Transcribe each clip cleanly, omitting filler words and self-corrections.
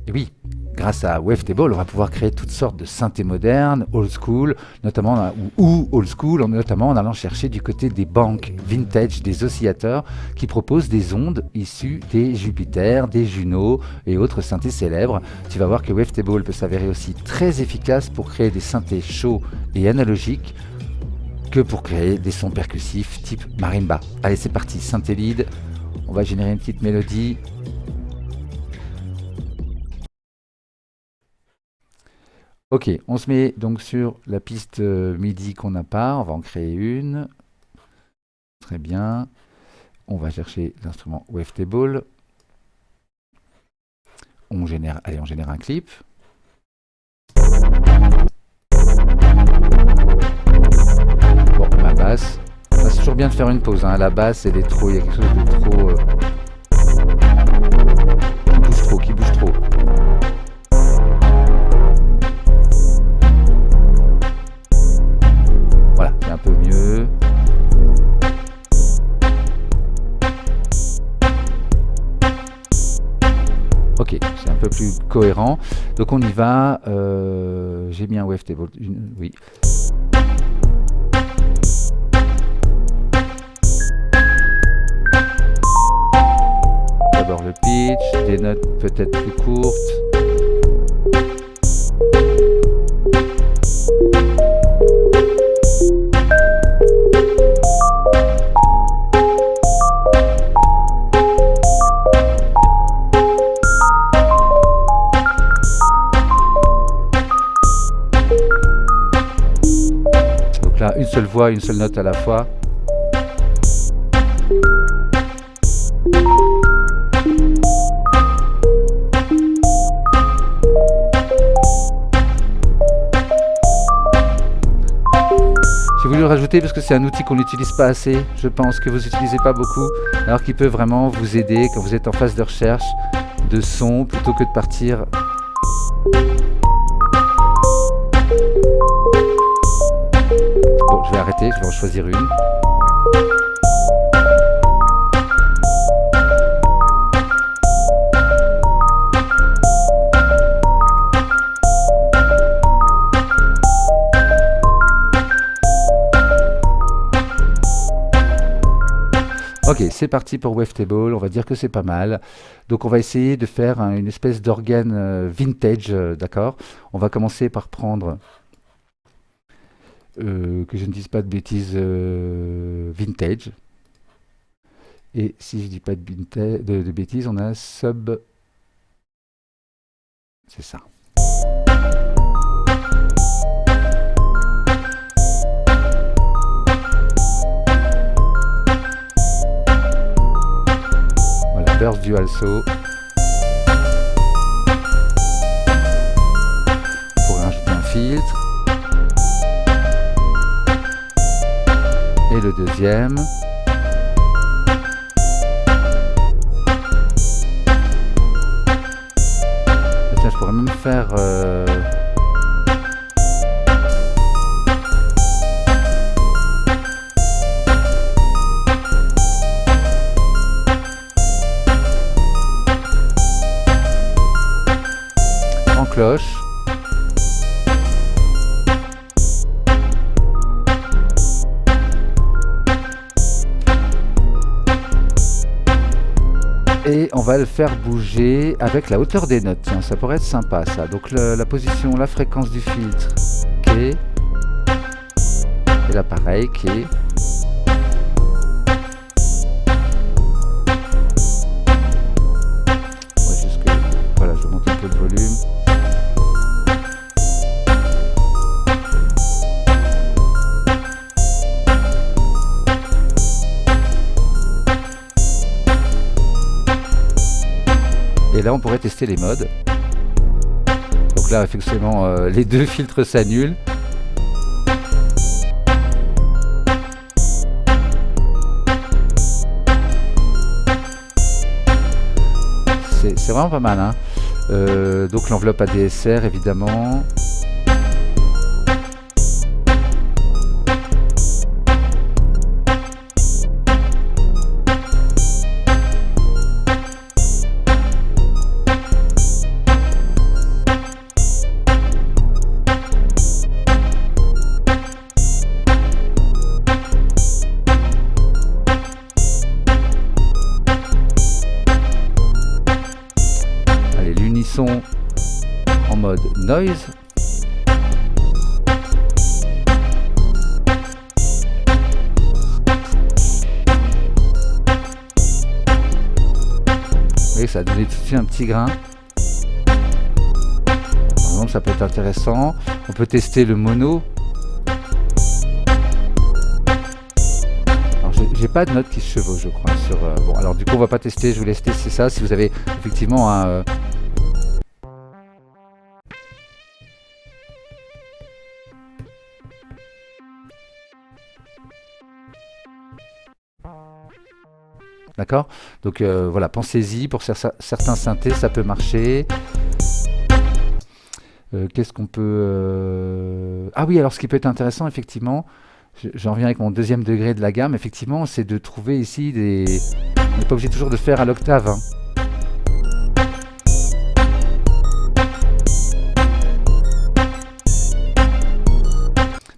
Et oui, grâce à Wavetable, on va pouvoir créer toutes sortes de synthés modernes, old school, notamment ou old school, notamment en allant chercher du côté des banques vintage, des oscillateurs qui proposent des ondes issues des Jupiter, des Juno et autres synthés célèbres. Tu vas voir que Wavetable peut s'avérer aussi très efficace pour créer des synthés chauds et analogiques que pour créer des sons percussifs type marimba. Allez, c'est parti, synthé lead, on va générer une petite mélodie. Ok, on se met donc sur la piste MIDI qu'on n'a pas, on va en créer une. Très bien. On va chercher l'instrument Wavetable. On génère un clip. Bon, la basse. C'est toujours bien de faire une pause, hein. La basse, elle est trop, il y a quelque chose de trop... qui bouge trop. Voilà, c'est un peu mieux. Ok, c'est un peu plus cohérent. Donc on y va. J'ai mis un Wavetable. Oui. D'abord le pitch, des notes peut-être plus courtes. Donc là, une seule voix, une seule note à la fois. J'ai voulu le rajouter parce que c'est un outil qu'on n'utilise pas assez, je pense que vous n'utilisez pas beaucoup, alors qu'il peut vraiment vous aider quand vous êtes en phase de recherche de son plutôt que de partir. Bon, je vais arrêter, je vais en choisir une. Ok, c'est parti pour Wavetable, on va dire que c'est pas mal. Donc on va essayer de faire une espèce d'organe vintage, d'accord. On va commencer par prendre, que je ne dise pas de bêtises, vintage. Et si je dis pas de bêtises, on a sub... C'est ça. Burst Dual Saw pour rajouter un filtre, et le deuxième tiens, je pourrais même faire cloche. Et on va le faire bouger avec la hauteur des notes. Tiens, ça pourrait être sympa ça. Donc la position, la fréquence du filtre, ok. Et là pareil, ok. Voilà, je monte un peu le volume. Et là, on pourrait tester les modes. Donc là, effectivement, les deux filtres s'annulent. C'est vraiment pas mal, hein. Donc l'enveloppe ADSR, évidemment. son en mode noise. Vous voyez, ça a donné tout de suite un petit grain. Par exemple, ça peut être intéressant. On peut tester le mono. Alors, j'ai pas de notes qui se chevauchent, je crois. Bon, alors du coup, on va pas tester. Je vous laisse tester ça. Si vous avez effectivement un... D'accord? Donc voilà, pensez-y, pour certains synthés, ça peut marcher. Qu'est-ce qu'on peut... Ah oui, alors ce qui peut être intéressant, effectivement, j'en reviens avec mon deuxième degré de la gamme, effectivement, c'est de trouver ici des... On n'est pas obligé toujours de faire à l'octave, hein.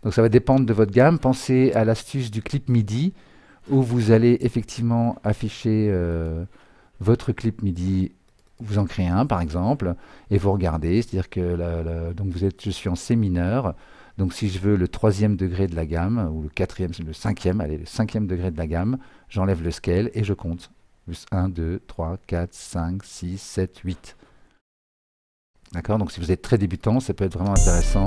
Donc ça va dépendre de votre gamme. Pensez à l'astuce du clip MIDI, où vous allez effectivement afficher votre clip MIDI. Vous en créez un par exemple, et vous regardez, c'est-à-dire que donc je suis en C mineur, donc si je veux le troisième degré de la gamme, ou le quatrième, le cinquième, allez, le cinquième degré de la gamme, j'enlève le scale et je compte. 1, 2, 3, 4, 5, 6, 7, 8. D'accord? Donc si vous êtes très débutant, ça peut être vraiment intéressant.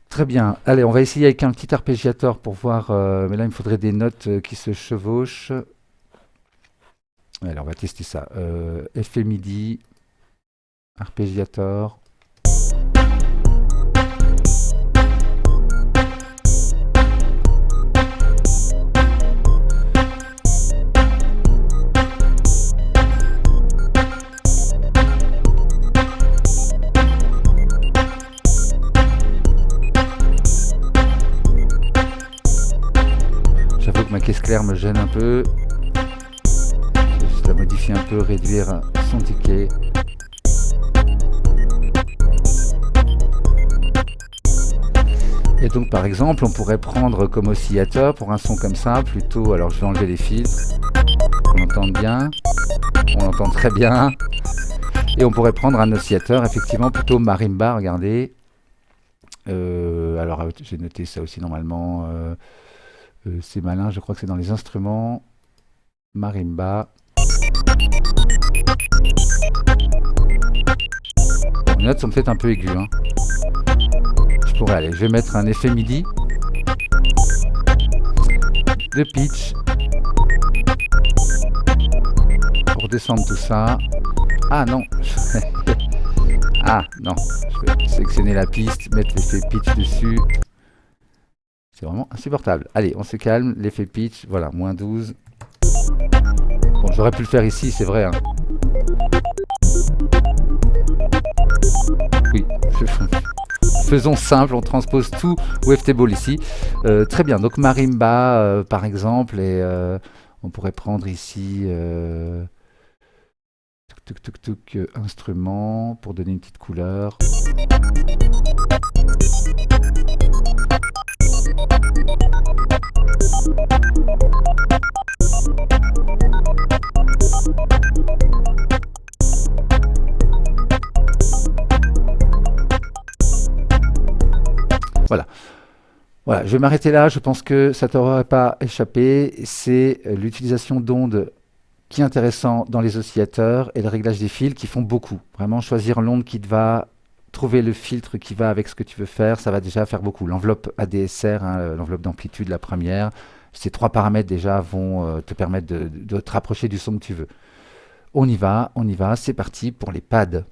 Très bien. Allez, on va essayer avec un petit arpégiateur pour voir. Mais là, il me faudrait des notes qui se chevauchent. Allez, on va tester ça. Effet MIDI, arpégiateur. Ma caisse claire me gêne un peu. Je vais juste la modifier un peu, réduire son ticket. Et donc par exemple, on pourrait prendre comme oscillateur pour un son comme ça, plutôt, alors je vais enlever les filtres, qu'on entende bien, on l'entend très bien. Et on pourrait prendre un oscillateur, effectivement, plutôt marimba, regardez. Alors j'ai noté ça aussi normalement. C'est malin, je crois que c'est dans les instruments. Marimba. Bon, les notes sont peut-être un peu aiguës, hein. Je pourrais aller. Je vais mettre un effet MIDI. De pitch. Pour descendre tout ça. Ah non. Ah non. Je vais sélectionner la piste, mettre l'effet pitch dessus. C'est vraiment insupportable. Allez, on se calme, l'effet pitch, voilà, moins 12. Bon, j'aurais pu le faire ici, c'est vrai, hein. Oui, faisons simple, on transpose tout Wavetable ici. Très bien, donc marimba, par exemple, et on pourrait prendre ici instrument, pour donner une petite couleur. Voilà, je vais m'arrêter là, je pense que ça ne t'aurait pas échappé. C'est l'utilisation d'ondes qui est intéressant dans les oscillateurs et le réglage des fils qui font beaucoup. Vraiment choisir l'onde qui te va, trouver le filtre qui va avec ce que tu veux faire, ça va déjà faire beaucoup. L'enveloppe ADSR, hein, l'enveloppe d'amplitude, la première, ces 3 paramètres déjà vont te permettre de te rapprocher du son que tu veux. On y va, c'est parti pour les pads.